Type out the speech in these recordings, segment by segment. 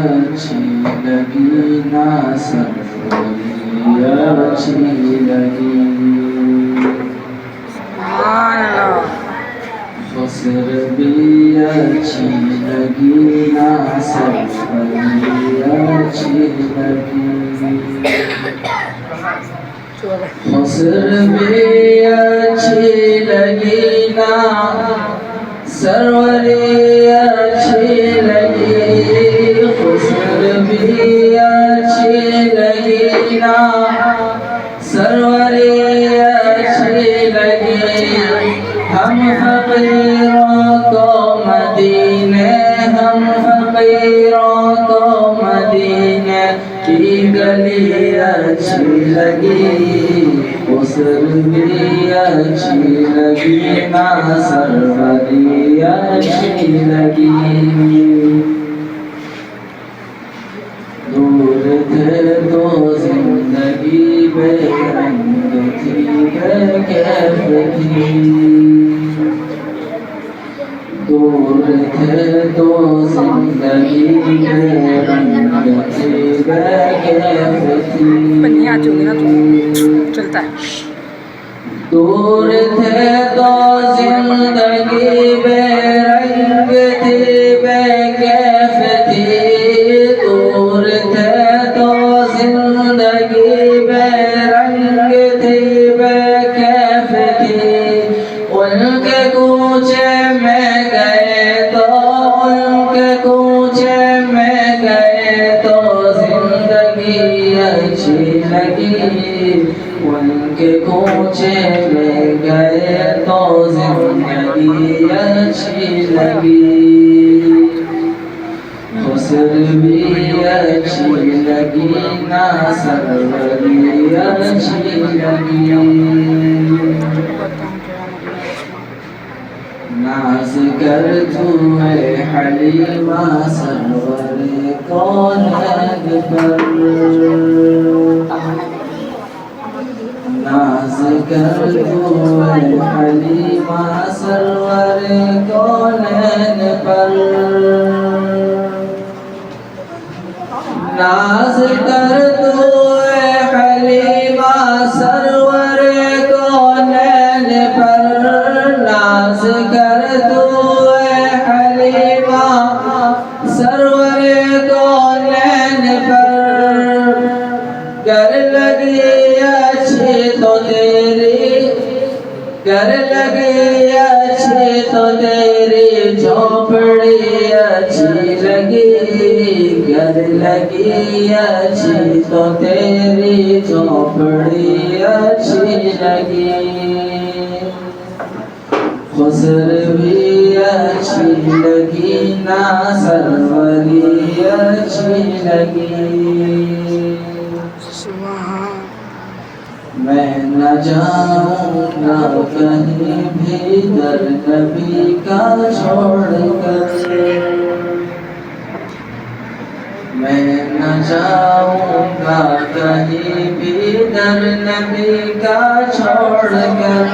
अच्छी लगी ना सरवरी अच्छी लगी फसर भी अच्छी लगी ना सरवरी अच्छी लगी फसर भी अच्छी लगी ना सरवरी अच्छी लगी फसर भी अच्छी लगी ना सरवरी अच्छी लगी हम फकीरों को मदीने हम फकीरों को मदीने की गली अच्छी लगी फसर भी अच्छी लगी ना सरवरी अच्छी लगी दूर थे तो जिंदगी बेरंग थी बेकैफ थी दूर थे तो जिंदगी बेरंग थी बेकैफ थी चलता है दूर थे तो जिंदगी बेरंग थी बेकैफ थी दूर थे तो जिंदगी बेरंग थी बेकैफ थी उनके कूचे में गए तो उनके कूचे में गए तो जिंदगी अच्छी लगी उनके कूचे में गए तो जिंदगी अच्छी लगी फसर भी अच्छी लगी ना सरवरी अच्छी लगी नाज कर तुए हलीमा सरवर कौन पर नाज कर तुए हलीमा सरवर कौन पर नाज कर तुए हलीमा सरवर कौन पर नाज कर तुए हलीमा सरवर कौन पर कर लगी अच्छी तो तेरी कर लगी अच्छी तो तेरी झोपड़ी अच्छी लगी कर लगी अच्छी तो तेरी झोपड़ी अच्छी लगी फसर भी अच्छी लगी ना सरवरी अच्छी लगी मैं न जाऊंगा कहीं भी दर नबी का छोड़कर मैं न जाऊंगा कहीं भी दर नबी का छोड़कर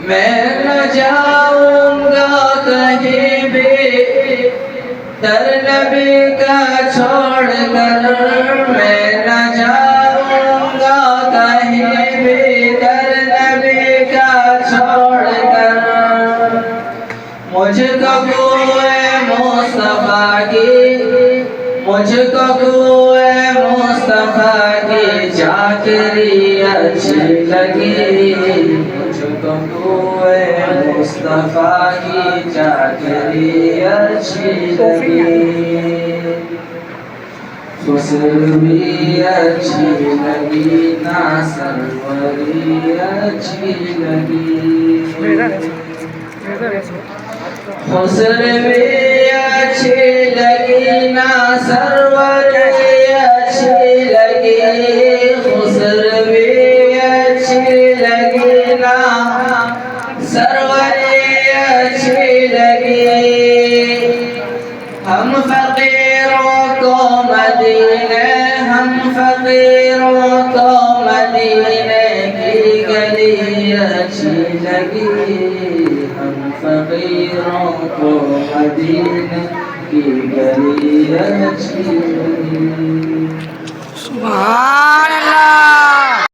मैं न जाऊंगा कहीं भी दर नबी का छोड़कर मैं न जाऊंगा कहीं भी दर नबी का छोड़कर मुझको कुए मुस्तफा की मुझको कुए मुस्तफा की चाकरी अच्छी लगी मुझको कुए मुस्तफा की चाकरी अच्छी लगी फसर भी अच्छी लगी ना सरवरी अच्छी लगी फसर भी अच्छी लगी ना सरवरी अच्छी लगी फसर भी अच्छी लगी ना सरवरी अच्छी लगी हम फकीरों को मदीने हम फकीरों को मदीने की गली अच्छी लगी, हम फकीरों को मदीने की गली अच्छी लगी।